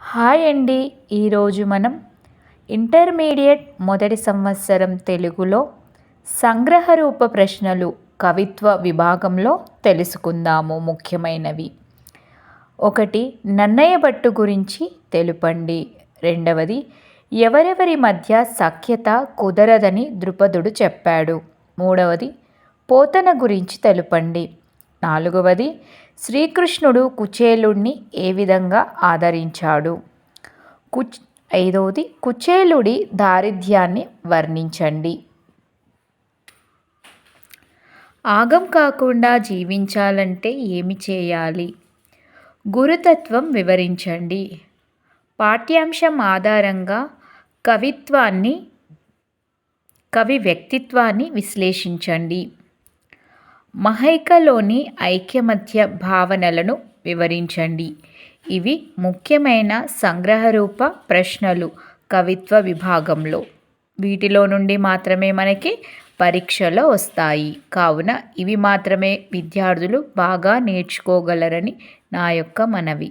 Hi అండి. ఈరోజు మనం ఇంటర్మీడియట్ మొదటి సంవత్సరం తెలుగులో సంగ్రహరూప ప్రశ్నలు కవిత్వ విభాగంలో తెలుసుకుందాము. ముఖ్యమైనవి: 1. నన్నయ్య భట్టు గురించి తెలుపండి. 2. ఎవరెవరి మధ్య సఖ్యత కుదరదని ద్రుపదుడు చెప్పాడు. 3. పోతన గురించి తెలుపండి. 4. శ్రీకృష్ణుడు కుచేలుణ్ణి ఏ విధంగా ఆదరించాడు. 5. కుచేలుడి దారిద్ర్యాన్ని వర్ణించండి. ఆగం కాకుండా జీవించాలంటే ఏమి చేయాలి? గురుతత్వం వివరించండి. పాఠ్యాంశం ఆధారంగా కవి వ్యక్తిత్వాన్ని విశ్లేషించండి. మహైకలోని ఐక్యమత్య భావనలను వివరించండి. ఇవి ముఖ్యమైన సంగ్రహరూప ప్రశ్నలు కవిత్వ విభాగంలో. వీటిలో నుండి మాత్రమే మనకి పరీక్షలో వస్తాయి. కావున ఇవి మాత్రమే విద్యార్థులు బాగా నేర్చుకోగలరని నా యొక్క మనవి.